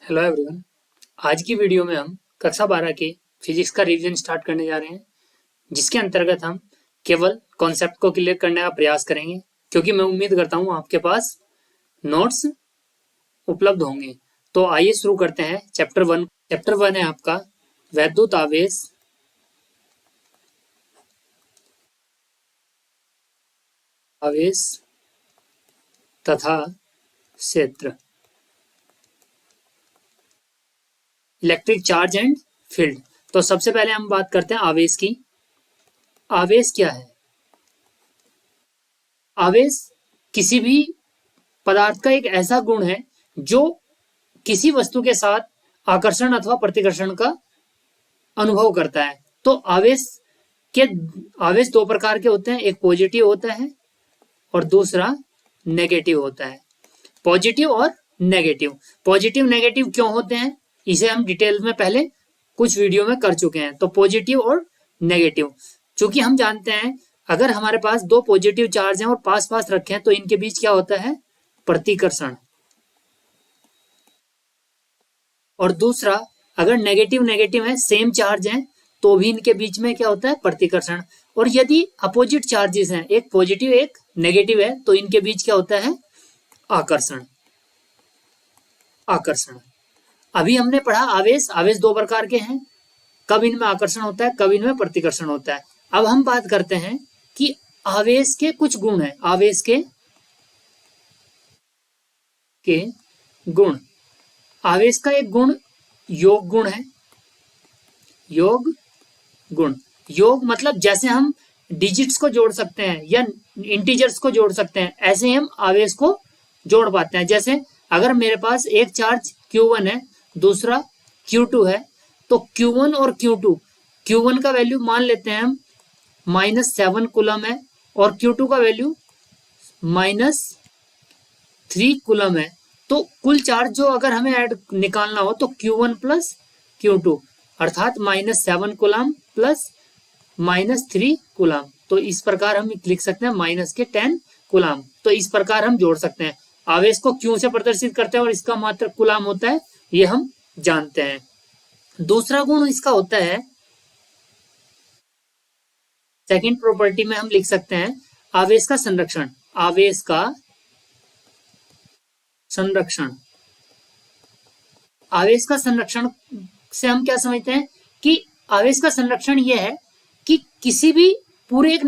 Hello everyone. आज की video में हम कक्षा 12 के फिजिक्स का रिवीजन स्टार्ट करने जा रहे हैं, जिसके अंतर्गत हम केवल कॉन्सेप्ट को क्लियर करने का प्रयास करेंगे, क्योंकि मैं उम्मीद करता हूँ आपके पास नोट्स उपलब्ध होंगे। तो आइए शुरू करते हैं चैप्टर 1। चैप्टर 1 है आपका वैद्युत आवेश आवेश तथा क्षेत्र, इलेक्ट्रिक चार्ज एंड फील्ड। तो सबसे पहले हम बात करते हैं आवेश की। आवेश क्या है? आवेश किसी भी पदार्थ का एक ऐसा गुण है जो किसी वस्तु के साथ आकर्षण अथवा प्रतिकर्षण का अनुभव करता है। तो के आवेश दो प्रकार के होते हैं, एक पॉजिटिव होता है और दूसरा नेगेटिव होता है। पॉजिटिव और नेगेटिव। पॉजिटिव नेगेटिव क्यों होते हैं, इसे हम डिटेल में पहले कुछ वीडियो में कर चुके हैं। तो पॉजिटिव और नेगेटिव, चूंकि हम जानते हैं अगर हमारे पास दो पॉजिटिव चार्ज हैं और पास पास रखे हैं तो इनके बीच क्या होता है? प्रतिकर्षण। और दूसरा, अगर नेगेटिव नेगेटिव है, सेम चार्ज है, तो भी इनके बीच में क्या होता है? प्रतिकर्षण। और यदि अपोजिट चार्जेस हैं, एक पॉजिटिव एक नेगेटिव है, तो इनके बीच क्या होता है? आकर्षण। आकर्षण। अभी हमने पढ़ा आवेश। आवेश दो प्रकार के हैं, कब इनमें आकर्षण होता है, कब इनमें प्रतिकर्षण होता है। अब हम बात करते हैं कि आवेश के कुछ गुण हैं। आवेश के गुण। आवेश का एक गुण योग गुण है। योग गुण। योग मतलब जैसे हम डिजिट्स को जोड़ सकते हैं या इंटीजर्स को जोड़ सकते हैं, ऐसे हम आवेश को जोड़ पाते हैं। जैसे अगर मेरे पास एक चार्ज Q1 है, दूसरा Q2 है, तो Q1 और Q2, Q1 का वैल्यू मान लेते हैं हम -7 कूलम है और Q2 का वैल्यू -3 कूलम है। तो कुल चार्ज जो अगर हमें ऐड निकालना हो तो Q1 प्लस Q2 अर्थात -7 कूलम प्लस -3 कूलम। तो इस प्रकार हम लिख सकते हैं -10 कूलम। तो इस प्रकार हम जोड़ सकते हैं। आवेश को क्यू से प्रदर्शित करते हैं और इसका मात्रक कूलम होता है, ये हम जानते हैं। दूसरा गुण इसका होता है, सेकंड प्रॉपर्टी में हम लिख सकते हैं आवेश का संरक्षण। आवेश का संरक्षण। आवेश का संरक्षण से हम क्या समझते हैं कि आवेश का संरक्षण यह है कि किसी भी पूरे एक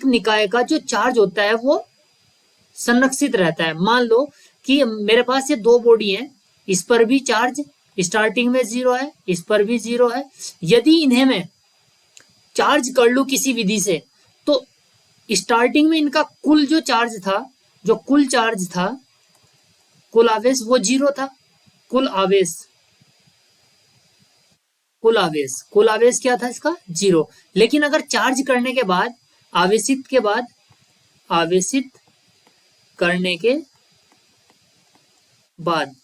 निकाय का जो चार्ज होता है वो संरक्षित रहता है। मान लो कि मेरे पास ये दो बॉडी हैं, इस पर भी चार्ज स्टार्टिंग में 0 है, इस पर भी 0 है। यदि इन्हें मैं चार्ज कर लूं किसी विधि से, तो स्टार्टिंग में इनका कुल जो चार्ज था, जो कुल चार्ज था, कुल आवेश, वो 0 था। कुल आवेश क्या था इसका? 0। लेकिन अगर चार्ज करने के बाद, आवेशित करने के बाद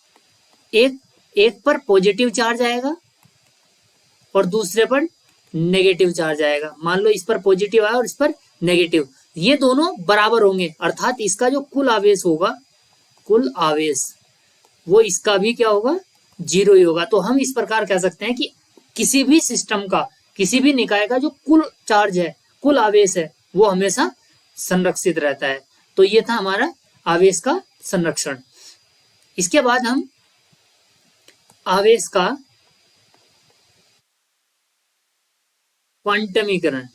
एक पर पॉजिटिव चार्ज आएगा और दूसरे पर नेगेटिव चार्ज आएगा। मान लो इस पर पॉजिटिव आया और इस पर नेगेटिव, ये दोनों बराबर होंगे, अर्थात इसका जो कुल आवेश होगा, कुल आवेश, वो इसका भी क्या होगा? 0 ही होगा। तो हम इस प्रकार कह सकते हैं कि किसी भी सिस्टम का, किसी भी निकाय का जो कुल चार्ज है, कुल आवेश है, वो हमेशा संरक्षित रहता है। तो ये था हमारा आवेश का संरक्षण। इसके बाद हम आवेश का क्वांटमीकरण।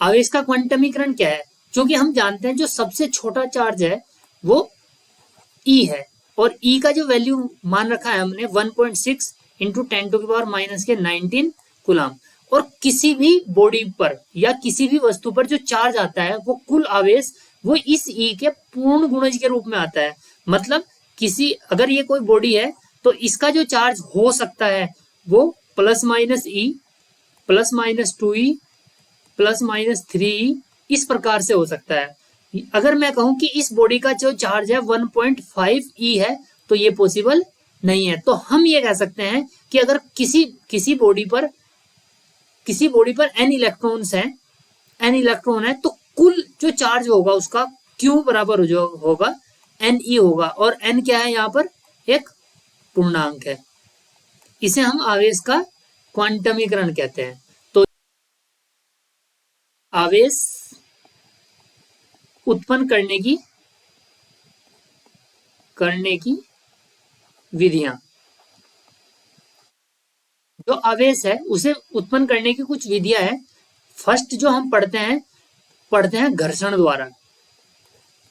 आवेश का क्वांटमीकरण क्या है? क्योंकि हम जानते हैं जो सबसे छोटा चार्ज है वो E है, और E का जो वैल्यू मान रखा है हमने 1.6 इंटू 10⁻⁻19 कूलम। और किसी भी बॉडी पर या किसी भी वस्तु पर जो चार्ज आता है, वो कुल आवेश, वो इस E के पूर्ण गुणज के रूप में आता है। मतलब अगर ये कोई बॉडी है तो इसका जो चार्ज हो सकता है वो +-E, +-2E, +-3E, इस प्रकार से हो सकता है। अगर मैं कहूं कि इस बॉडी का जो चार्ज है 1.5E है, तो ये पॉसिबल नहीं है। तो हम ये कह सकते हैं कि अगर किसी बॉडी पर n इलेक्ट्रॉन है, तो कुल जो चार्ज होगा उसका Q बराबर होगा NE होगा, और N क्या है यहाँ पर, एक पूर्णांक है। इसे हम आवेश का क्वांटमीकरण कहते हैं। तो आवेश उत्पन्न करने की विधियां, जो आवेश है उसे उत्पन्न करने की कुछ विधियां हैं। फर्स्ट जो हम पढ़ते हैं घर्षण द्वारा।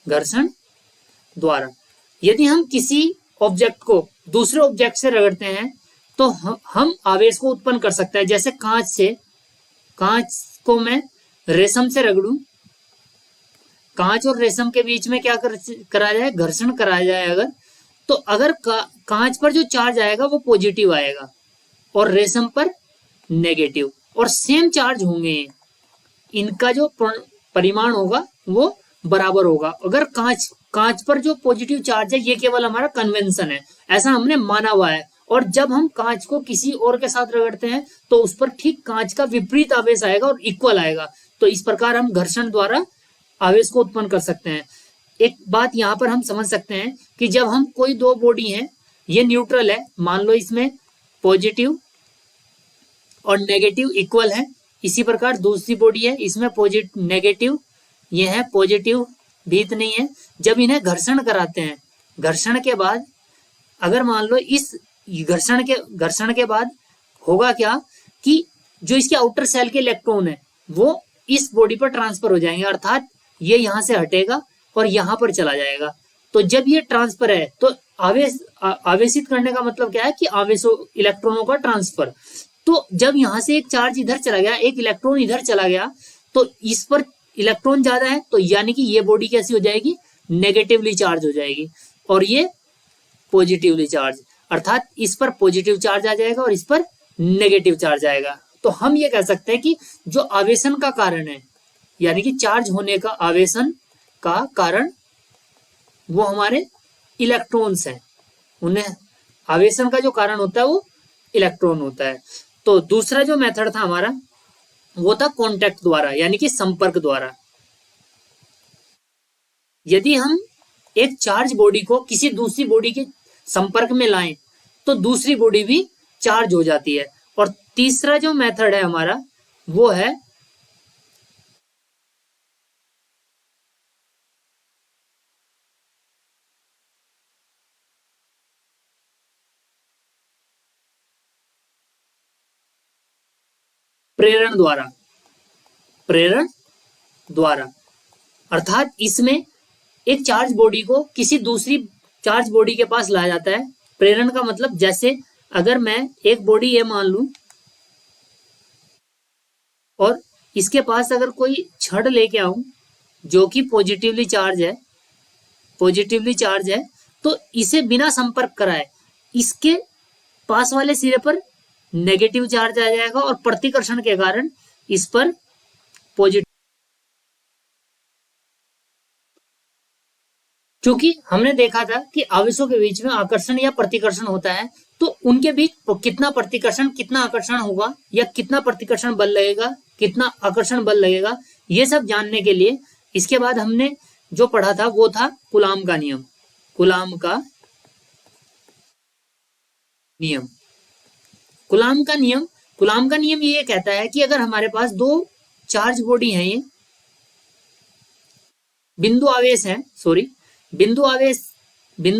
घर्षण द्वारा यदि हम किसी ऑब्जेक्ट को दूसरे ऑब्जेक्ट से रगड़ते हैं तो हम आवेश को उत्पन्न कर सकते हैं। जैसे कांच को मैं रेशम से रगड़ूं, कांच और रेशम के बीच में क्या करा जाए, घर्षण कराया जाए अगर, तो अगर कांच पर जो चार्ज आएगा वो पॉजिटिव आएगा और रेशम पर नेगेटिव, और सेम चार्ज होंगे, इनका जो परिमाण होगा वो बराबर होगा। अगर कांच पर जो पॉजिटिव चार्ज है ये केवल हमारा कन्वेंशन है, ऐसा हमने माना हुआ है, और जब हम कांच को किसी और के साथ रगड़ते हैं तो उस पर ठीक कांच का विपरीत आवेश आएगा और इक्वल आएगा। तो इस प्रकार हम घर्षण द्वारा आवेश को उत्पन्न कर सकते हैं। एक बात यहाँ पर हम समझ सकते हैं कि जब हम कोई दो बॉडी है, ये न्यूट्रल है, मान लो इसमें पॉजिटिव और नेगेटिव इक्वल है, इसी प्रकार दूसरी बॉडी है, इसमें पॉजिटिव नेगेटिव, ये है पॉजिटिव भी नहीं है। जब इन्हें घर्षण कराते हैं, घर्षण के बाद अगर मान लो इस घर्षण के बाद होगा क्या कि जो इसके आउटर सेल के इलेक्ट्रॉन है वो इस बॉडी पर ट्रांसफर हो जाएंगे, अर्थात ये यहां से हटेगा और यहां पर चला जाएगा। तो जब ये ट्रांसफर है तो आवेशित करने का मतलब क्या है कि इलेक्ट्रॉनों का ट्रांसफर। तो जब यहां से एक चार्ज इधर चला गया, एक इलेक्ट्रॉन इधर चला गया, तो इस पर इलेक्ट्रॉन ज्यादा है, तो यानी कि ये बॉडी कैसी हो जाएगी, नेगेटिवली चार्ज हो जाएगी, और ये पॉजिटिवली चार्ज, अर्थात इस पर पॉजिटिव चार्ज आ जाएगा और इस पर नेगेटिव चार्ज आएगा। तो हम ये कह सकते हैं कि जो आवेशन का कारण है, यानी कि चार्ज होने का आवेशन का कारण, वो हमारे इलेक्ट्रॉन्स हैं। उन्हें आवेशन का जो कारण होता है वो इलेक्ट्रॉन होता है। तो दूसरा जो मेथड था हमारा वो था कांटेक्ट द्वारा, यानी कि संपर्क द्वारा। यदि हम एक चार्ज बॉडी को किसी दूसरी बॉडी के संपर्क में लाएं तो दूसरी बॉडी भी चार्ज हो जाती है। और तीसरा जो मेथड है हमारा वो है प्रेरण द्वारा, अर्थात इसमें एक चार्ज बॉडी को किसी दूसरी चार्ज बॉडी के पास लाया जाता है। प्रेरण का मतलब, जैसे अगर मैं एक बॉडी ये मान लूं और इसके पास अगर कोई छड़ लेके आऊं जो कि पॉजिटिवली चार्ज है, तो इसे बिना संपर्क कराए इसके पास वाले सिरे पर नेगेटिव चार्ज आ जाएगा और प्रतिकर्षण के कारण इस पर पॉजिटिव। क्योंकि हमने देखा था कि आवेशों के बीच में आकर्षण या प्रतिकर्षण होता है, तो उनके बीच कितना प्रतिकर्षण कितना आकर्षण होगा, या कितना प्रतिकर्षण बल लगेगा कितना आकर्षण बल लगेगा, ये सब जानने के लिए इसके बाद हमने जो पढ़ा था वो था कूलाम का नियम। कूलाम का नियम ये कहता है कि अगर हमारे पास दो चार्ज बॉडी हैं, ये बिंदु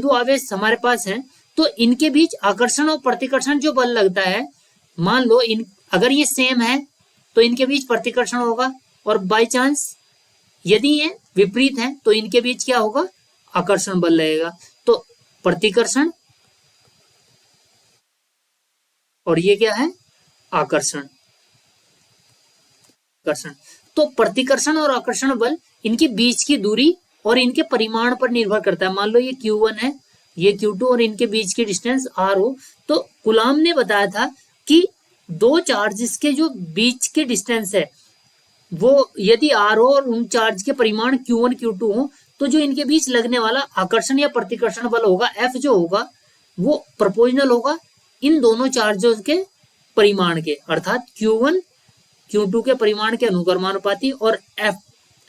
आवेश हमारे पास है, तो इनके बीच आकर्षण और प्रतिकर्षण जो बल लगता है, मान लो अगर ये सेम है तो इनके बीच प्रतिकर्षण होगा, और बाय चांस यदि ये विपरीत है तो इनके बीच क्या होगा, आकर्षण बल लगेगा। तो प्रतिकर्षण और ये क्या है, आकर्षण। तो प्रतिकर्षण और आकर्षण बल इनके बीच की दूरी और इनके परिमाण पर निर्भर करता है। मान लो ये Q1 है, ये Q2, और इनके बीच की डिस्टेंस R हो, तो कूलाम ने बताया था कि दो चार्जेस के जो बीच के डिस्टेंस है वो यदि R हो और उन चार्ज के परिमाण Q1 Q2 हो, तो जो इनके बीच लगने वाला आकर्षण या प्रतिकर्षण बल होगा F जो होगा वो प्रोपोर्शनल होगा इन दोनों चार्जों के परिमाण के, अर्थात Q1 Q2 के परिमाण के अनुक्रमानुपाती और F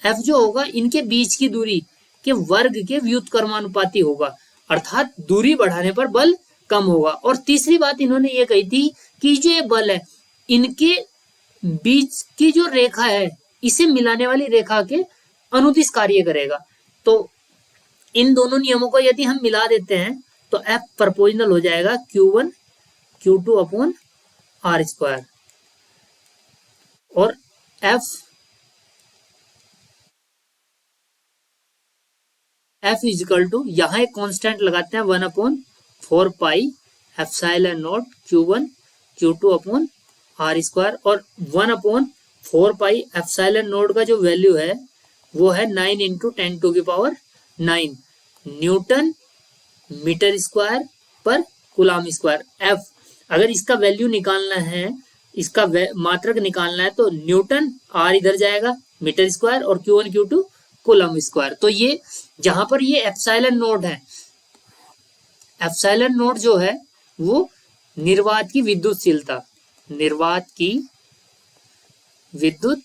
एफ जो होगा इनके बीच की दूरी के वर्ग के व्युत्क्रमानुपाती होगा, अर्थात दूरी बढ़ाने पर बल कम होगा। और तीसरी बात इन्होंने ये कही थी कि जो ये बल है इनके बीच की जो रेखा है इसे मिलाने वाली रेखा के अनुदिश कार्य करेगा। तो इन दोनों नियमों को यदि हम मिला देते हैं तो F प्रोपोर्शनल हो जाएगा Q1 Q2 upon R square, और F इजिकल टू यहाँ एक कांस्टेंट लगाते हैं 1/4 pi epsilon not Q1 Q2 upon R square, और 1/4 पाई एप्सिलॉन नॉट का जो वैल्यू है वो है 9 इंटू 10⁹ न्यूटन मीटर स्क्वायर पर कूलम स्क्वायर। F अगर इसका वैल्यू निकालना है, इसका मात्रक निकालना है तो न्यूटन, R इधर जाएगा मीटर स्क्वायर, और Q1 Q2 कूलम स्क्वायर। तो ये जहां पर ये एप्सिलॉन नोट है, एप्सिलॉन नोट जो है वो निर्वात की विद्युतशीलता, निर्वात की विद्युतशीलता,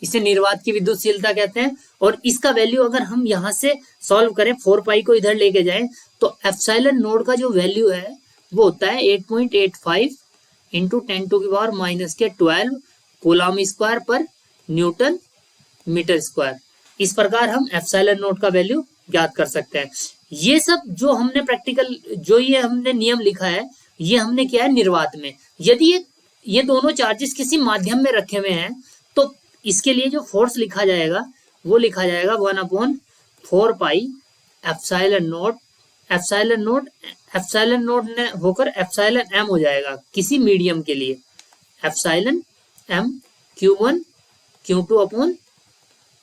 इसे निर्वात की विद्युतशीलता कहते हैं। और इसका वैल्यू अगर हम यहां से सॉल्व करें, 4 पाई को इधर लेके जाएं, तो एप्सिलॉन नोड का जो वैल्यू है वो होता है 8.85 इंटू 10⁻⁻12 कूलम स्क्वायर पर न्यूटन मीटर स्क्वायर। इस प्रकार हम एप्सिलॉन नोट का वैल्यू ज्ञात कर सकते हैं। ये सब जो हमने प्रैक्टिकल, जो ये हमने नियम लिखा है, ये हमने किया है निर्वात में। यदि ये दोनों चार्जेस किसी माध्यम में रखे हुए हैं तो इसके लिए जो फोर्स लिखा जाएगा वो लिखा जाएगा 1/4 pi epsilon note, epsilon note ने होकर एप्सिलॉन एम हो जाएगा किसी मीडियम के लिए, epsilon M Q1 Q2 upon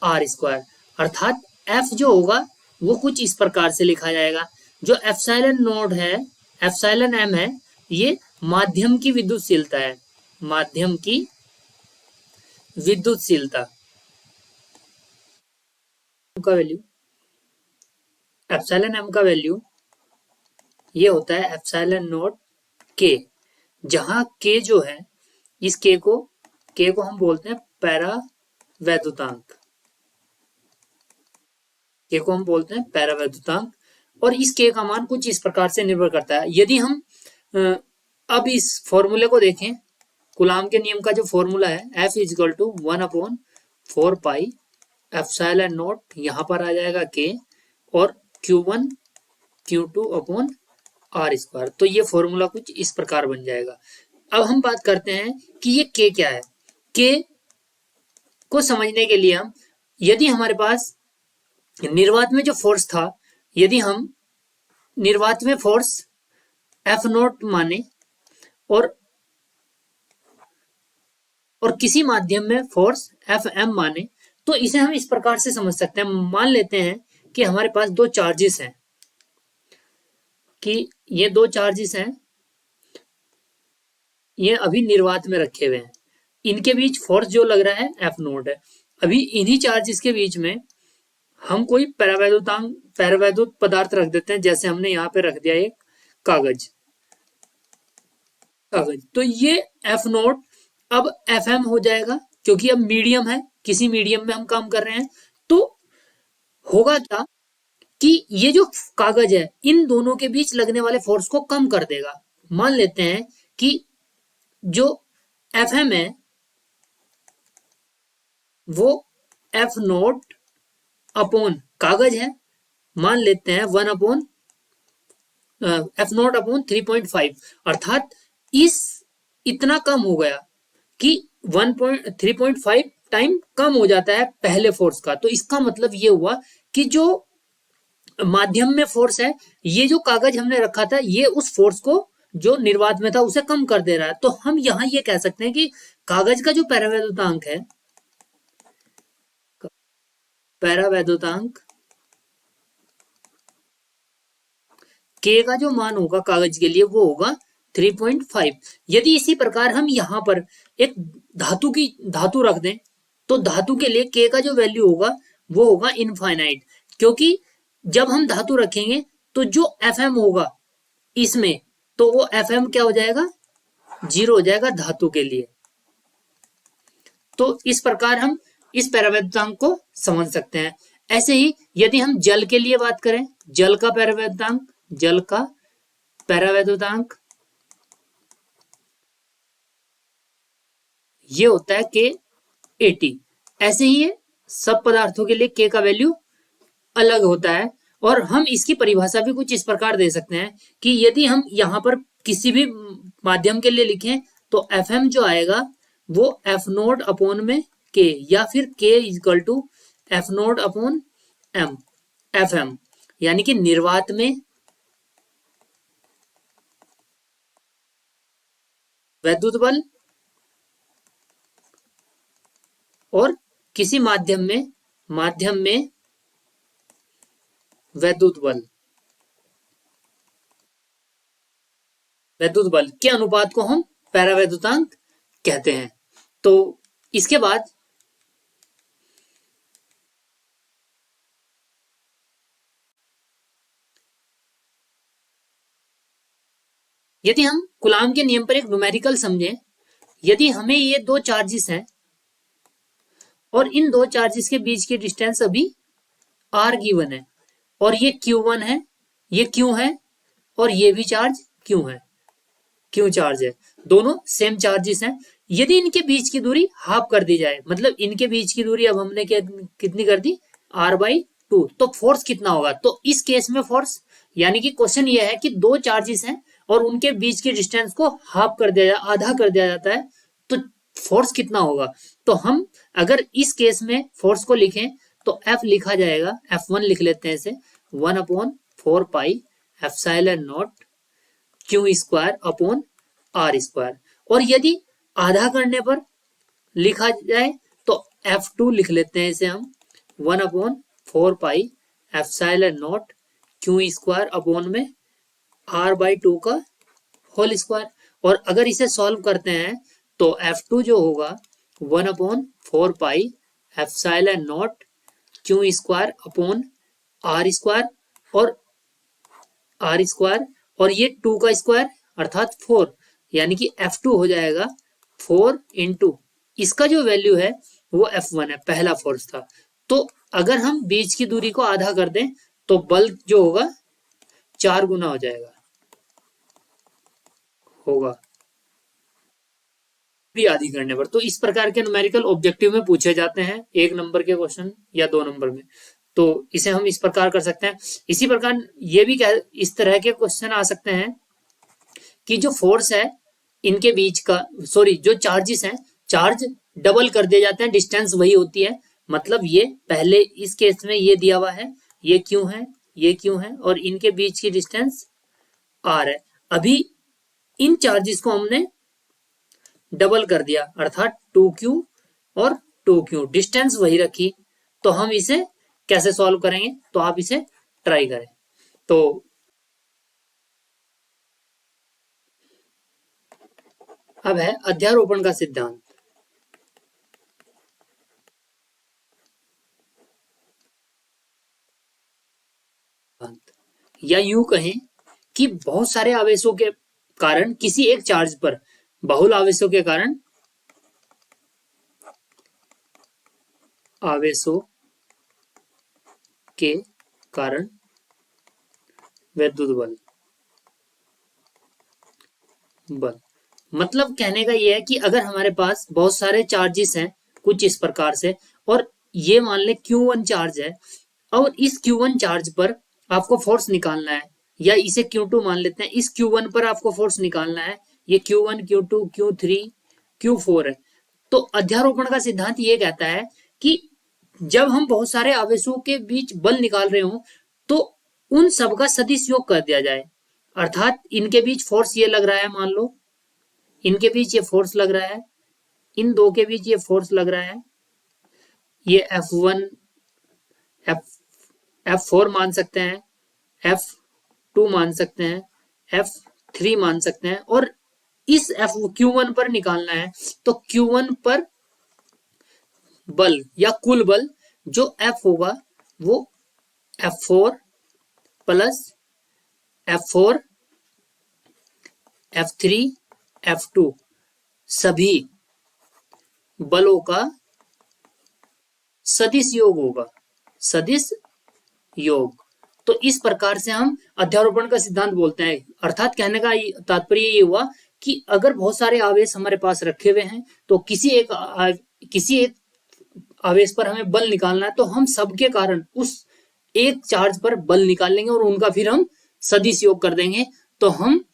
R square. अर्थात F जो होगा वो कुछ इस प्रकार से लिखा जाएगा, जो एप्सिलॉन नोट है, एप्सिलॉन एम है, ये माध्यम की विद्युतशीलता है, माध्यम की विद्युतशीलता का वैल्यू, एप्सिलॉन एम का वैल्यू ये होता है एप्सिलॉन नोट K, जहां K जो है, इस K को हम बोलते हैं पैरावैद्युतांक, K को हम बोलते हैं पैरावैद्युतांक। और इस K का मान कुछ इस प्रकार से निर्भर करता है। यदि हम अब इस फॉर्मूले को देखें, कूलम के नियम का जो फॉर्मूला है F is equal to 1/4 pi epsilon naught, यहाँ पर आ जाएगा K, और Q1 Q2 upon R square. तो ये फॉर्मूला कुछ इस प्रकार बन जाएगा। अब हम बात करते हैं कि ये K क्या है। K को समझने के लिए हम, यदि हमारे पास निर्वात में जो फोर्स था, यदि हम निर्वात में फोर्स F नोट माने और किसी माध्यम में फोर्स Fm माने, तो इसे हम इस प्रकार से समझ सकते हैं। मान लेते हैं कि हमारे पास दो चार्जेस हैं, कि ये दो चार्जेस हैं, ये अभी निर्वात में रखे हुए हैं, इनके बीच फोर्स जो लग रहा है F नोट है। अभी इन्हीं चार्जेस के बीच में हम कोई पैरावैद्युत पदार्थ रख देते हैं, जैसे हमने यहाँ पे रख दिया एक कागज। तो ये F नोट अब Fm हो जाएगा, क्योंकि अब मीडियम है, किसी मीडियम में हम काम कर रहे हैं। तो होगा क्या कि ये जो कागज है इन दोनों के बीच लगने वाले फोर्स को कम कर देगा। मान लेते हैं कि जो Fm है वो F नोट अपॉन कागज है, मान लेते हैं F नोट अपॉन 3.5, अर्थात इतना कम हो गया कि 3.5 टाइम कम हो जाता है पहले फोर्स का। तो इसका मतलब ये हुआ कि जो माध्यम में फोर्स है, ये जो कागज हमने रखा था, ये उस फोर्स को जो निर्वात में था उसे कम कर दे रहा है। तो हम यहां ये कह सकते हैं कि कागज का जो पैरावैद्युतांक है, पैरावैद्युतांक K का जो मान होगा कागज के लिए वो होगा 3.5। यदि इसी प्रकार हम यहाँ पर एक धातु रख दें, तो धातु के लिए K का जो वैल्यू होगा वो होगा इनफाइनाइट, क्योंकि जब हम धातु रखेंगे तो जो Fm होगा इसमें, तो वो Fm क्या हो जाएगा, 0 हो जाएगा धातु के लिए। तो इस प्रकार हम इस पैरावैद्युतांक को समझ सकते हैं। ऐसे ही यदि हम जल के लिए बात करें, जल का पैरावैद्युतांक ये होता है के 80। ऐसे ही है सब पदार्थों के लिए के का वैल्यू अलग होता है। और हम इसकी परिभाषा भी कुछ इस प्रकार दे सकते हैं कि यदि हम यहाँ पर किसी भी माध्यम के लिए लिखें तो एफ एम जो आएगा वो एफ नोड अपॉन में के, या फिर के equal to F naught upon M, F M, यानी कि निर्वात में वैद्युत बल और किसी माध्यम में वैद्युत बल के अनुपात को हम पैरावैद्युतांक कहते हैं। तो इसके बाद यदि हम कूलाम के नियम पर एक न्यूमेरिकल समझें, यदि हमें ये दो चार्जेस हैं और इन दो चार्जेस के बीच की डिस्टेंस अभी r गिवन है और ये q1 है, ये q है और ये भी चार्ज q है, q चार्ज है, दोनों सेम चार्जेस हैं। यदि इनके बीच की दूरी हाफ कर दी जाए, मतलब इनके बीच की दूरी अब हमने कितनी कर दी r/2, तो फोर्स कितना होगा? तो इस केस में फोर्स, यानी कि क्वेश्चन ये है कि दो चार्जेस हैं और उनके बीच की डिस्टेंस को हाफ कर दिया, आधा कर दिया जाता है, तो फोर्स कितना होगा? तो हम अगर इस केस में फोर्स को लिखें तो F लिखा जाएगा, F1 लिख लेते हैं इसे, 1/4 pi epsilon not Q square upon R²। और यदि आधा करने पर लिखा जाए तो F2 लिख लेते हैं इसे हम, 1/4 pi epsilon not Q square upon में R/2 का होल स्क्वायर। और अगर इसे सॉल्व करते हैं तो F2 जो होगा 1/4 pi epsilon not Q square upon R² और ये 2 का स्क्वायर अर्थात 4, यानी कि F2 हो जाएगा 4 इंटू इसका जो वैल्यू है वो F1 है, पहला फोर्स था। तो अगर हम बीच की दूरी को आधा कर दें तो बल जो होगा 4 गुना हो जाएगा, भी आधी करने पर। तो इस प्रकार के न्यूमेरिकल ऑब्जेक्टिव में पूछे जाते हैं, 1 नंबर के क्वेश्चन या 2 नंबर में। तो इसे हम इस प्रकार कर सकते हैं। इसी प्रकार ये भी इस तरह के क्वेश्चन आ सकते हैं कि जो फोर्स है इनके बीच का, सॉरी जो चार्जेस हैं, चार्ज डबल कर दिए जाते हैं, डिस्टेंस वही होती है। मतलब ये पहले इस केस में ये दिया हुआ है, ये क्यों है, ये क्यों है, और इनके बीच की डिस्टेंस r है। अभी इन चार्जेस को हमने डबल कर दिया अर्थात 2q और 2q, डिस्टेंस वही रखी। तो हम इसे कैसे सॉल्व करेंगे? तो आप इसे ट्राई करें। तो अब है अध्यारोपण का सिद्धांत। या यूं कहें कि बहुत सारे आवेशों के कारण किसी एक चार्ज पर बहुल आवेशों के कारण विद्युत बल, मतलब कहने का यह है कि अगर हमारे पास बहुत सारे चार्जेस हैं कुछ इस प्रकार से, और ये मान ले Q1 चार्ज है, और इस Q1 चार्ज पर आपको फोर्स निकालना है, या इसे Q2 मान लेते हैं, इस Q1 पर आपको फोर्स निकालना है। ये Q1, Q2, Q3, Q4 है। तो अध्यारोपण का सिद्धांत ये कहता है कि जब हम बहुत सारे आवेशों के बीच बल निकाल रहे हो तो उन सब का सदिश योग कर दिया जाए। अर्थात इनके बीच फोर्स ये लग रहा है, मान लो इनके बीच ये फोर्स लग रहा है, इन दो के बीच ये फोर्स लग रहा है, ये F1, F4 मान सकते हैं, F2 मान सकते हैं, F3 मान सकते हैं, और इस Q1 पर निकालना है। तो Q1 पर बल या कुल बल जो F होगा वो F4 plus F4, F3, F2 सभी बलों का सदिश योग होगा, सदिश योग। तो इस प्रकार से हम अध्यारोपण का सिद्धांत बोलते हैं। अर्थात कहने का तात्पर्य ये हुआ कि अगर बहुत सारे आवेश हमारे पास रखे हुए हैं तो किसी एक आवेश पर हमें बल निकालना है, तो हम सबके कारण उस एक चार्ज पर बल निकाल लेंगे और उनका फिर हम सदिश योग कर देंगे, तो हम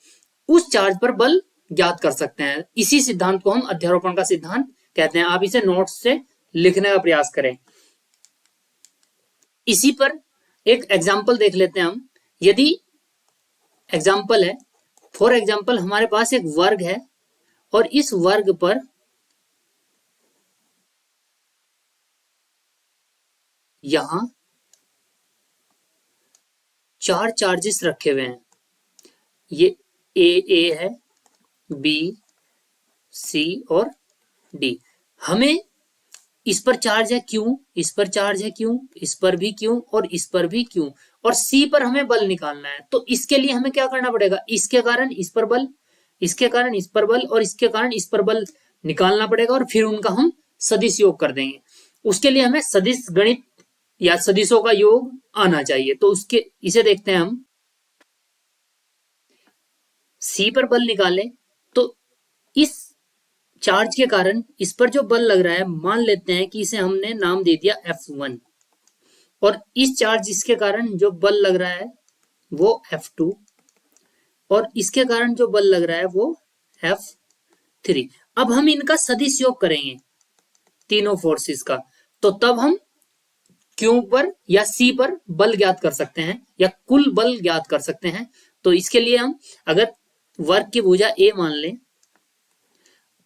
उस चार्ज पर बल ज्ञात कर सकते हैं। इसी सिद्धांत को हम अध्यारोपण का सिद्धांत कहते हैं। आप इसे नोट्स से लिखने का प्रयास करें। इसी पर एक एग्जाम्पल देख लेते हैं हम। यदि एग्जाम्पल है, फॉर एग्जाम्पल हमारे पास एक वर्ग है और इस वर्ग पर यहां 4 चार्जेस रखे हुए हैं। ये ए है, बी, सी और डी। हमें इस पर चार्ज है क्यों, इस पर चार्ज है क्यों, इस पर भी क्यों और इस पर भी क्यों, और सी पर हमें बल निकालना है। तो इसके लिए हमें क्या करना पड़ेगा, इसके कारण इस पर बल, इसके कारण इस पर बल और इसके कारण इस पर बल निकालना पड़ेगा और फिर उनका हम सदिश योग कर देंगे। उसके लिए हमें सदिश गणित या सदिशों का योग आना चाहिए। तो उसके इसे देखते हैं हम। सी पर बल निकाले तो इस चार्ज के कारण इस पर जो बल लग रहा है, मान लेते हैं कि इसे हमने नाम दे दिया F1, और इस चार्ज इसके कारण जो बल लग रहा है वो F2, और इसके कारण जो बल लग रहा है वो F3। अब हम इनका सदिश योग करेंगे तीनों फोर्सेस का, तो तब हम Q पर या C पर बल ज्ञात कर सकते हैं या कुल बल ज्ञात कर सकते हैं। तो इसके लिए हम अगर वर्ग की भुजा A मान लें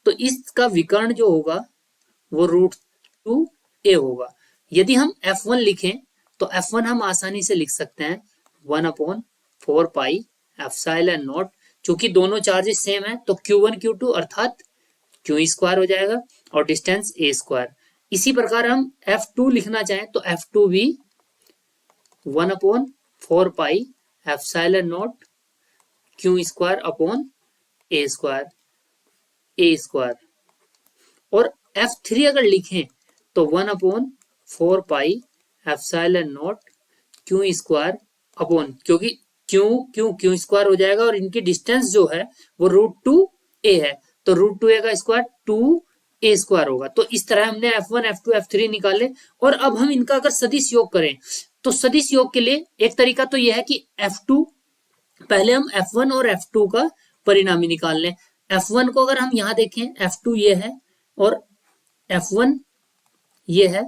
तो इसका विकर्ण जो होगा वो √2a होगा। यदि हम F1 लिखें तो F1 हम आसानी से लिख सकते हैं 1/4 पाई एप्सिलॉन नॉट। चूंकि दोनों चार्जेस सेम है तो Q1 Q2 अर्थात Q स्क्वायर हो जाएगा और डिस्टेंस a स्क्वायर। इसी प्रकार हम F2 लिखना चाहें तो F2 भी 1/4 pi epsilon not Q square upon a square. और F3 अगर लिखें तो 1/4 pi epsilon not Q square upon, क्योंकि Q स्क्वायर हो जाएगा और इनकी डिस्टेंस जो है वो √2a है, तो √2a का स्क्वायर 2a स्क्वायर होगा। तो इस तरह हमने F1 F2 F3 निकाले। और अब हम इनका अगर सदिश योग करें तो सदिश योग के लिए एक तरीका तो यह है कि F2 पहले हम F1 और F2 का परिणामी निकाल लें। F1 को अगर हम यहां देखें, F2 ये है और F1 ये है,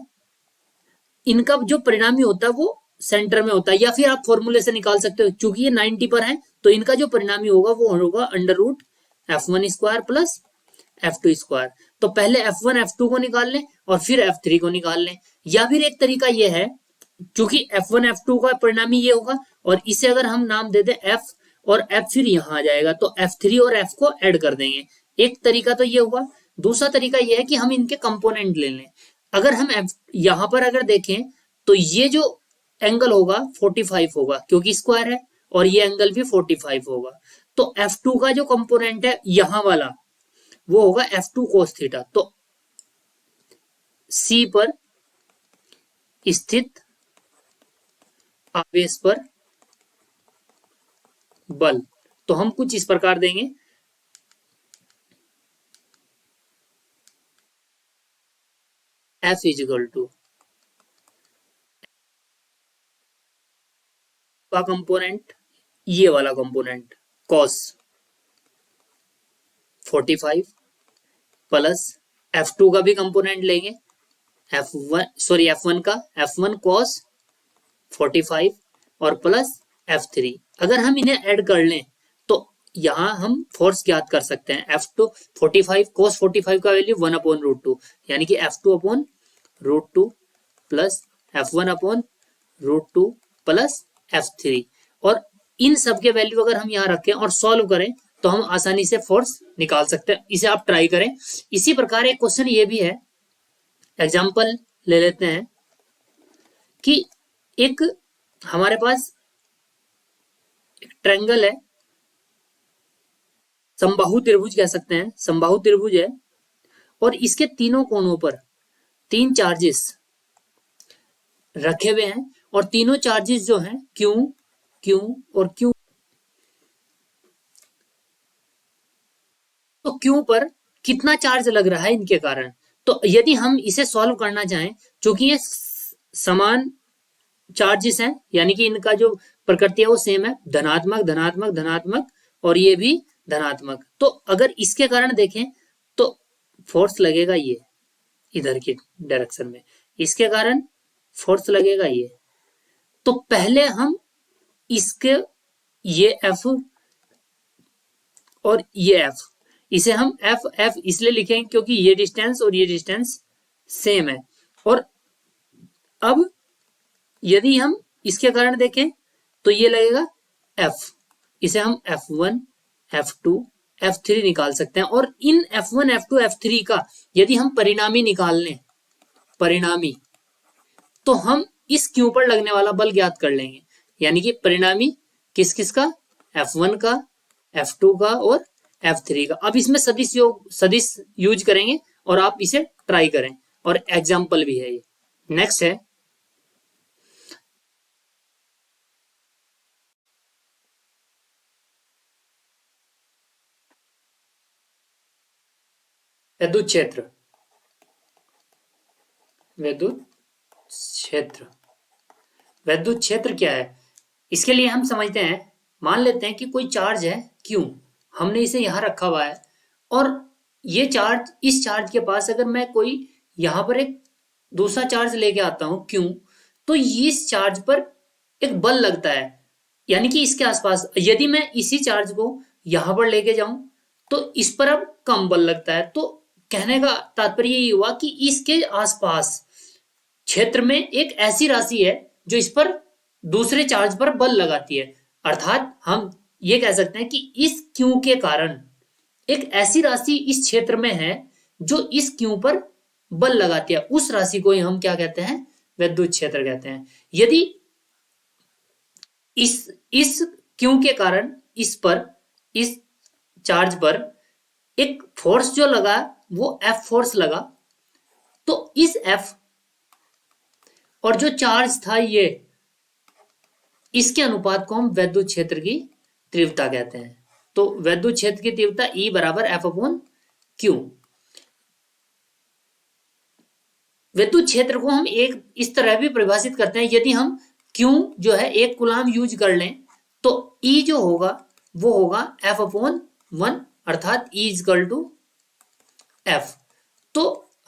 इनका जो परिणामी होता है वो सेंटर में होता है, या फिर आप फॉर्मूले से निकाल सकते हो। चूंकि ये 90 पर है तो इनका जो परिणामी होगा वो होगा √F1 square plus F2 square. तो पहले F1 F2 को निकाल लें और फिर F3 को निकाल लें। या फिर एक तरीका ये है, चूंकि F1 F2 का परिणामी ये होगा और इसे अगर हम नाम दे दें F, और F फिर यहां आ जाएगा तो F3 और F को ऐड कर देंगे। एक तरीका तो ये हुआ। दूसरा तरीका ये है कि हम इनके कंपोनेंट ले लें। अगर हम यहां पर अगर देखें तो ये जो एंगल होगा 45 होगा क्योंकि स्क्वायर है, और ये एंगल भी 45 होगा। तो F2 का जो कंपोनेंट है यहां वाला वो होगा F2 cos थीटा। तो C पर स्थित आवेश पर बल तो हम कुछ इस प्रकार देंगे। F इजिकल टू का कंपोनेंट, ये वाला कंपोनेंट cos 45 प्लस F2 का भी कंपोनेंट लेंगे, F1 का F1 cos 45 और प्लस F3। अगर हम इन्हें ऐड कर लें तो यहां हम फोर्स ज्ञात कर सकते हैं। F2 45 cos 45 का वैल्यू 1/√2 यानी कि F2/√2 plus F1/√2 plus F3। और इन सब के वैल्यू अगर हम यहाँ रखें और सॉल्व करें तो हम आसानी से फोर्स निकाल सकते हैं। इसे आप ट्राई करें। इसी प्रकार एक क्वेश्चन ये भी है, एग्जाम्पल ले लेते हैं कि एक हमारे पास एक ट्रायंगल है, समबाहु त्रिभुज कह सकते हैं, समबाहु त्रिभुज है, और इसके तीनों कोनों पर 3 चार्जेस रखे हुए हैं और तीनों चार्जेस जो हैं Q, Q और Q, तो Q पर कितना चार्ज लग रहा है इनके कारण। तो यदि हम इसे सॉल्व करना चाहें, क्योंकि ये समान चार्जेस हैं, यानी कि इनका जो प्रकृति है वो सेम है, धनात्मक धनात्मक धनात्मक और ये भी धनात्मक। तो अगर इसके कारण देखें तो फोर्स लगेगा ये इधर की डायरेक्शन में, इसके कारण फोर्स लगेगा ये। तो पहले हम इसके ये F और ये F, इसे हम F F इसलिए लिखेंगे क्योंकि ये डिस्टेंस और ये डिस्टेंस सेम है। और अब यदि हम इसके कारण देखें तो ये लगेगा F, इसे हम F1 F2 F3 निकाल सकते हैं। और इन F1 F2 F3 का यदि हम परिणामी निकाल लें, परिणामी, तो हम इस Q पर लगने वाला बल ज्ञात कर लेंगे। यानी कि परिणामी किस किस का, F1 का, F2 का और F3 का। अब इसमें सदिश यूज करेंगे और आप इसे ट्राई करें, और एग्जाम्पल भी है ये। नेक्स्ट है विद्युत क्षेत्र। विद्युत क्षेत्र, विद्युत क्षेत्र क्या है, इसके लिए हम समझते हैं। मान लेते हैं कि कोई चार्ज है Q, हमने इसे यहां रखा हुआ है, और ये चार्ज, इस चार्ज के पास अगर मैं कोई यहां पर एक दूसरा चार्ज लेके आता हूं Q, तो इस चार्ज पर एक बल लगता है। यानी कि इसके आसपास यदि मैं इसी चार्ज को यहां पर लेके जाऊं तो इस पर अब कम बल लगता है। तो कहने का तात्पर्य ये हुआ कि इसके आसपास क्षेत्र में एक ऐसी राशि है जो इस पर दूसरे चार्ज पर बल लगाती है। अर्थात हम ये कह सकते हैं कि इस Q के कारण एक ऐसी राशि इस क्षेत्र में है जो इस Q पर बल लगाती है। उस राशि को हम क्या कहते हैं, विद्युत क्षेत्र कहते हैं। यदि इस Q के कारण इस पर, इस चार्ज पर एक फोर्स जो लगा वो F फोर्स लगा, तो इस F और जो चार्ज था ये, इसके अनुपात को हम विद्युत क्षेत्र की तीव्रता कहते हैं। तो विद्युत क्षेत्र की तीव्रता E बराबर F/Q। विद्युत क्षेत्र को हम एक इस तरह भी परिभाषित करते हैं, यदि हम Q जो है 1 कूलाम यूज कर लें तो E जो होगा वो होगा F/1, अर्थात E इक्वल टू F। तो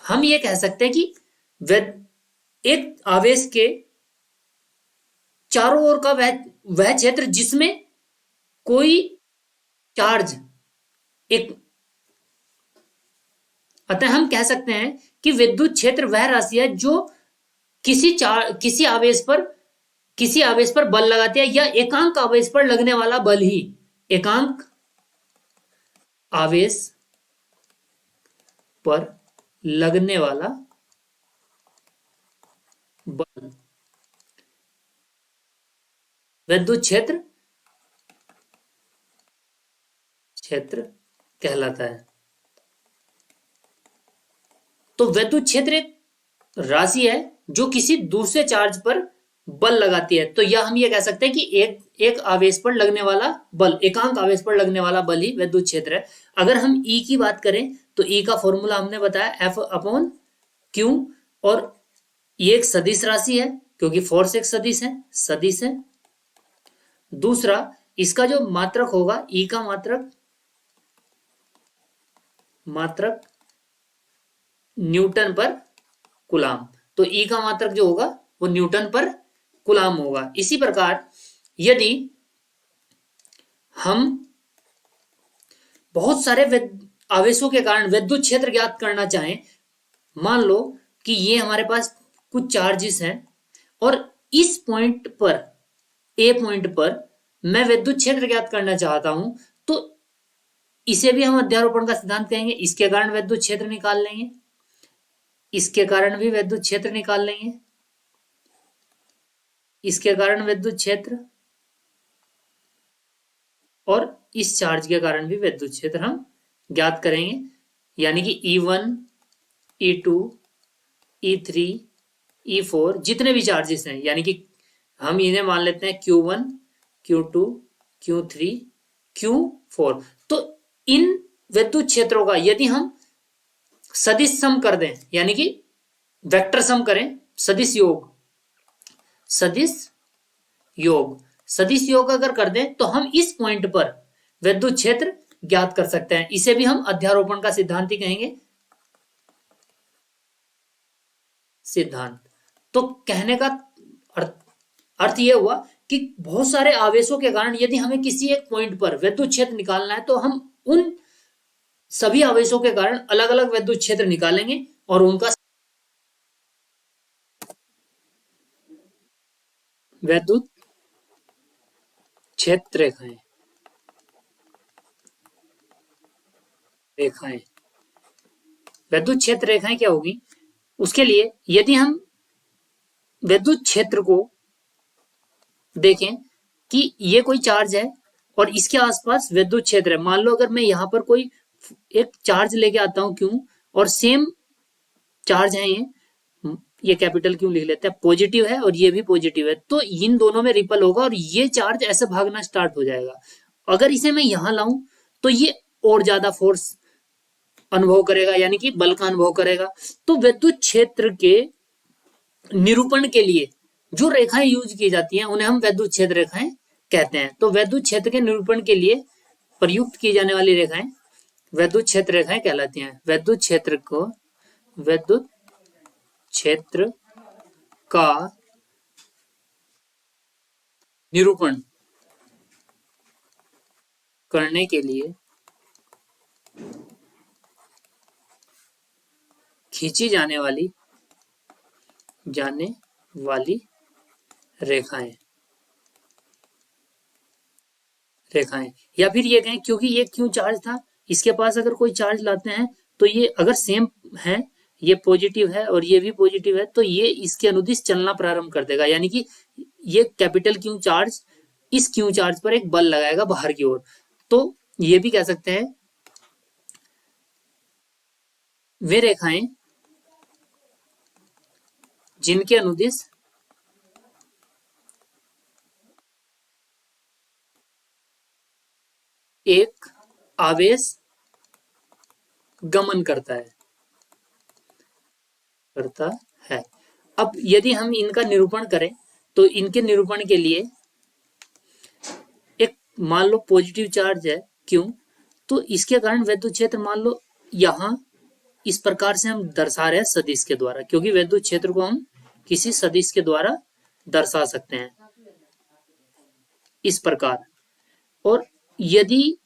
हम ये कह सकते हैं कि एक आवेश के चारों ओर का वह क्षेत्र जिसमें कोई चार्ज एक, अतः हम कह सकते हैं कि विद्युत क्षेत्र वह राशि है जो किसी आवेश पर बल लगाती है, या एकांक आवेश पर लगने वाला बल ही, एकांक आवेश पर लगने वाला बल विद्युत क्षेत्र कहलाता है। तो विद्युत क्षेत्र एक राशि है जो किसी दूसरे चार्ज पर बल लगाती है। तो यह हम ये कह सकते हैं कि एक आवेश पर लगने वाला बल, एकांक आवेश पर लगने वाला बल ही विद्युत क्षेत्र है। अगर हम E की बात करें तो E का फॉर्मूला हमने बताया F/Q, और ये एक सदिश राशि है क्योंकि फोर्स एक सदिश है। दूसरा, इसका जो मात्रक होगा, E का मात्रक न्यूटन पर कूलाम, तो E का मात्रक जो होगा वो न्यूटन पर कूलाम होगा। इसी प्रकार यदि हम बहुत सारे आवेशों के कारण विद्युत क्षेत्र ज्ञात करना चाहें, मान लो कि ये हमारे पास कुछ चार्जेस हैं और इस पॉइंट पर, ए पॉइंट पर मैं विद्युत क्षेत्र ज्ञात करना चाहता हूं, तो इसे भी हम अध्यारोपण का सिद्धांत कहेंगे। इसके कारण विद्युत क्षेत्र निकाल लेंगे, इसके कारण भी विद्युत क्षेत्र निकाल लेंगे, इसके कारण विद्युत क्षेत्र, और इस चार्ज के कारण भी विद्युत क्षेत्र हम ज्ञात करेंगे। यानी कि E1 E2, E3, E4 जितने भी चार्जेस हैं, यानी कि हम इन्हें मान लेते हैं Q1, Q2, Q3, Q4। तो इन विद्युत क्षेत्रों का यदि हम सदिश सम कर दें, यानी कि वेक्टर सम करें, सदिश योग, सदिश योग, सदिश योग अगर कर दें तो हम इस पॉइंट पर विद्युत क्षेत्र ज्ञात कर सकते हैं। इसे भी हम अध्यारोपण का सिद्धांत ही कहेंगे, सिद्धांत। तो कहने का अर्थ यह हुआ कि बहुत सारे आवेशों के कारण यदि हमें किसी एक पॉइंट पर विद्युत क्षेत्र निकालना है तो हम उन सभी आवेशों के कारण अलग अलग विद्युत क्षेत्र निकालेंगे और उनका विद्युत क्षेत्र रेखाएं, रेखाएं विद्युत क्षेत्र रेखाएं क्या होगी, उसके लिए यदि हम विद्युत क्षेत्र को देखें कि ये कोई चार्ज है और इसके आसपास विद्युत क्षेत्र है। मान लो अगर मैं यहां पर कोई एक चार्ज लेके आता हूं क्यों, और सेम चार्ज है ये कैपिटल क्यों लिख लेते हैं, पॉजिटिव है और ये भी पॉजिटिव है, तो इन दोनों में रिपल होगा और ये चार्ज ऐसे भागना स्टार्ट हो जाएगा। अगर इसे मैं यहां लाऊं तो ये और ज्यादा फोर्स अनुभव करेगा, यानी कि बल का अनुभव करेगा। तो विद्युत क्षेत्र के निरूपण के लिए जो रेखाएं यूज की जाती हैं उन्हें हम विद्युत क्षेत्र रेखाएं कहते हैं। तो विद्युत क्षेत्र के निरूपण के लिए प्रयुक्त की जाने वाली रेखाएं विद्युत क्षेत्र रेखाएं कहलाती हैं। विद्युत क्षेत्र को, विद्युत क्षेत्र का निरूपण करने के लिए खींची जाने वाली रेखाएं, रेखाएं, या फिर ये कहें क्योंकि ये क्यों चार्ज था, इसके पास अगर कोई चार्ज लाते हैं तो ये अगर सेम है, ये पॉजिटिव है और ये भी पॉजिटिव है, तो ये इसके अनुदिश चलना प्रारंभ कर देगा, यानी कि ये कैपिटल क्यू चार्ज इस क्यू चार्ज पर एक बल लगाएगा बाहर की ओर। तो ये भी कह सकते हैं वे रेखाएं जिनके अनुदिश एक आवेश गमन करता है। अब यदि हम इनका निरूपण करें तो इनके निरूपण के लिए एक मान लो पॉजिटिव चार्ज है क्यों, तो इसके कारण विद्युत क्षेत्र मान लो यहां इस प्रकार से हम दर्शा रहे हैं सदिश के द्वारा, क्योंकि विद्युत क्षेत्र को हम किसी सदिश के द्वारा दर्शा सकते हैं इस प्रकार। और यदि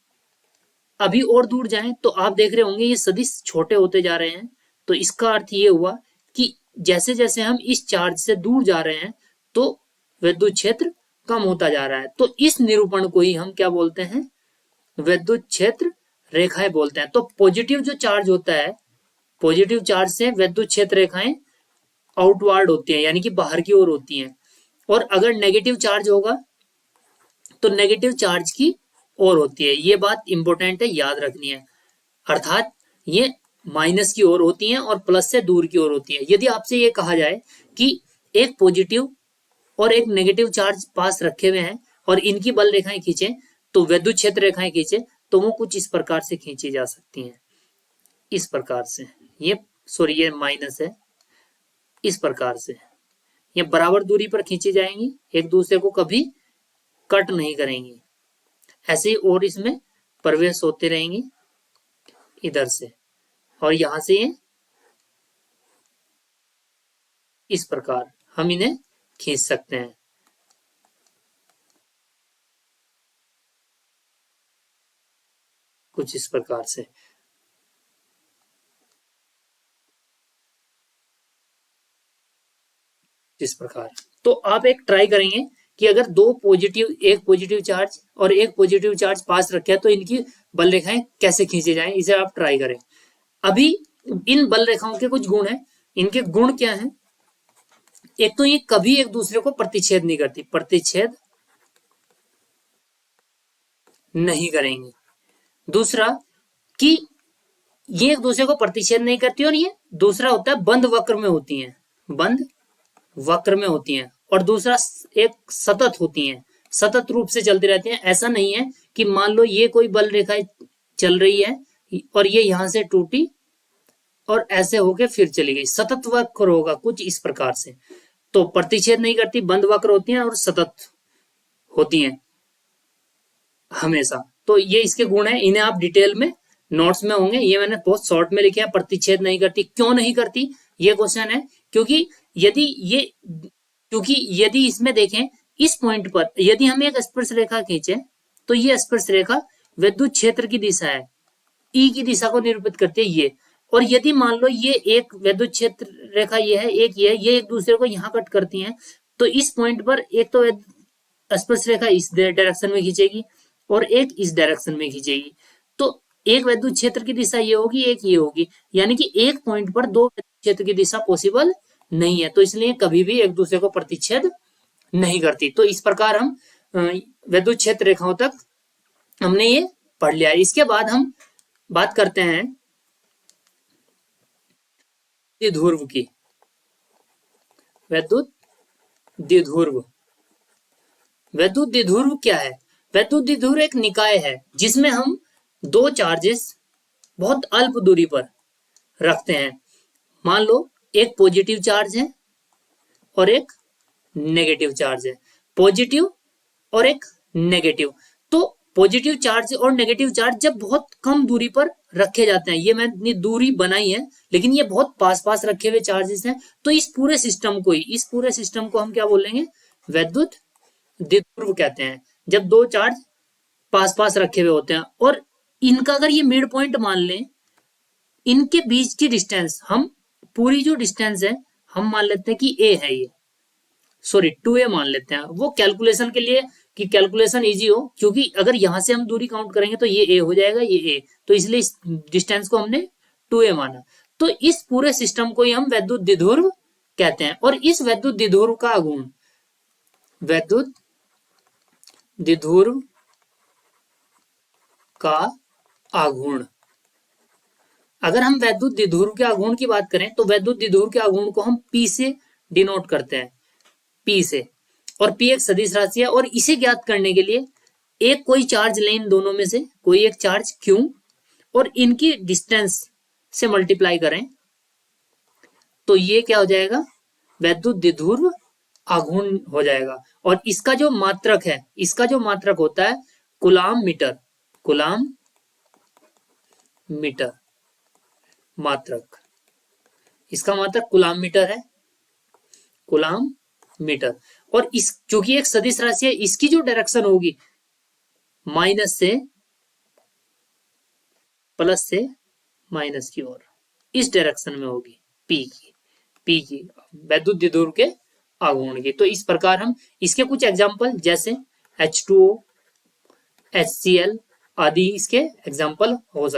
अभी और दूर जाएं तो आप देख रहे होंगे ये सदिश छोटे होते जा रहे हैं। तो इसका अर्थ ये हुआ कि जैसे जैसे हम इस चार्ज से दूर जा रहे हैं तो विद्युत क्षेत्र कम होता जा रहा है। तो इस निरूपण को ही हम क्या बोलते हैं, विद्युत क्षेत्र रेखाएं बोलते हैं। तो पॉजिटिव जो चार्ज होता है, पॉजिटिव चार्ज से विद्युत क्षेत्र रेखाएं आउटवर्ड होती हैं, यानी कि बाहर की ओर होती हैं। और अगर नेगेटिव चार्ज होगा तो नेगेटिव चार्ज की ओर होती है। ये बात इंपॉर्टेंट है, याद रखनी है। अर्थात ये माइनस की ओर होती हैं और प्लस से दूर की ओर होती है। यदि आपसे ये कहा जाए कि एक पॉजिटिव और एक नेगेटिव चार्ज पास रखे हुए हैं और इनकी बल रेखाएं खींचे, तो विद्युत क्षेत्र रेखाएं खींचे, तो वो कुछ इस प्रकार से खींची जा सकती हैं, इस प्रकार से। ये माइनस है, इस प्रकार से ये बराबर दूरी पर खींची जाएंगी, एक दूसरे को कभी कट नहीं करेंगी, ऐसे ही और इसमें प्रवेश होते रहेंगी इधर से, और यहां से ये इस प्रकार हम इन्हें खींच सकते हैं, कुछ इस प्रकार से। इस प्रकार तो आप एक ट्राई करेंगे कि अगर एक पॉजिटिव चार्ज और एक पॉजिटिव चार्ज पास रखे तो इनकी बल रेखाएं कैसे खींची जाएं, इसे आप ट्राई करें। अभी इन बल रेखाओं के कुछ गुण हैं। इनके गुण क्या हैं? एक तो ये कभी एक दूसरे को प्रतिच्छेद नहीं करती, प्रतिच्छेद नहीं करेंगी। दूसरा कि ये एक दूसरे को प्रतिच्छेद नहीं करती, और ये दूसरा होता है बंद वक्र में होती हैं, बंद वक्र में होती हैं, और दूसरा एक सतत होती हैं, सतत रूप से चलती रहती हैं। ऐसा नहीं है कि मान लो ये कोई बल रेखा चल रही है और ये यहां से टूटी और ऐसे होके फिर चली गई, सतत वक्र होगा कुछ इस प्रकार से। तो प्रतिच्छेद नहीं करती, बंद वक्र होती हैं और सतत होती हैं हमेशा। तो ये इसके गुण हैं, इन्हें आप डिटेल में नोट्स में होंगे, ये मैंने बहुत शॉर्ट में लिखे हैं। प्रतिच्छेद नहीं करती, क्यों नहीं करती ये क्वेश्चन है, क्योंकि यदि इसमें देखें इस पॉइंट पर यदि हम एक स्पर्श रेखा खींचे तो ये स्पर्श रेखा विद्युत क्षेत्र की दिशा है, ई की दिशा को निरूपित करती है ये। और यदि मान लो ये एक विद्युत क्षेत्र रेखा ये है, एक ये एक दूसरे को यहाँ कट करती हैं, तो इस पॉइंट पर एक तो स्पर्श रेखा इस डायरेक्शन में खींचेगी और एक इस डायरेक्शन में खींचेगी। तो एक विद्युत क्षेत्र की दिशा ये होगी, एक ये होगी, यानी कि एक पॉइंट पर दो विद्युत क्षेत्र की दिशा पॉसिबल नहीं है। तो इसलिए कभी भी एक दूसरे को प्रतिच्छेद नहीं करती। तो इस प्रकार हम विद्युत क्षेत्र रेखाओं तक हमने ये पढ़ लिया। इसके बाद हम बात करते हैं द्विध्रुव की। विद्युत द्विध्रुव, विद्युत द्विध्रुव क्या है? विद्युत द्विध्रुव एक निकाय है जिसमें हम दो चार्जेस बहुत अल्प दूरी पर रखते हैं। मान लो एक पॉजिटिव चार्ज है और एक नेगेटिव चार्ज है, पॉजिटिव और एक नेगेटिव। तो पॉजिटिव चार्ज और नेगेटिव चार्ज जब बहुत कम दूरी पर रखे जाते हैं, ये मैंने दूरी बनाई है लेकिन ये बहुत पास पास रखे हुए चार्जेस हैं, तो इस पूरे सिस्टम को हम क्या बोलेंगे? विद्युत द्विध्रुव कहते हैं। जब दो चार्ज पास पास रखे हुए होते हैं और इनका अगर ये मिड पॉइंट मान लें, इनके बीच की डिस्टेंस, हम पूरी जो डिस्टेंस है हम मान लेते हैं कि ए है, ये 2a मान लेते हैं, वो कैलकुलेशन के लिए कि कैलकुलेशन इजी हो, क्योंकि अगर यहां से हम दूरी काउंट करेंगे तो ये a हो जाएगा, ये a, तो इसलिए इस डिस्टेंस को हमने 2a माना। तो इस पूरे सिस्टम को ही हम विद्युत द्विध्रुव कहते हैं। और इस विद्युत द्विध्रुव का आघूर्ण, विद्युत द्विध्रुव का आघूर्ण, अगर हम विद्युत द्विध्रुव के आघूर्ण की बात करें तो विद्युत द्विध्रुव के आघूर्ण को हम P से डिनोट करते हैं, P से। और P एक सदिश राशि है और इसे ज्ञात करने के लिए एक कोई चार्ज लें, इन दोनों में से कोई एक चार्ज Q, और इनकी डिस्टेंस से मल्टीप्लाई करें तो ये क्या हो जाएगा? विद्युत द्विध्रुव आघूर्ण हो जाएगा। और इसका जो मात्रक है, इसका जो मात्रक होता है कूलाम मीटर, कूलाम मीटर मात्रक, इसका मात्रक कूलाम मीटर है, कूलाम मीटर। और इस चूंकि एक सदिश राशि है, इसकी जो डायरेक्शन होगी माइनस से प्लस से माइनस की ओर, इस डायरेक्शन में होगी P की विद्युत द्विध्रुव के आघूर्ण की। तो इस प्रकार हम इसके कुछ एग्जांपल जैसे H2O, HCl आदि इसके एग्जांपल हो सकते हैं।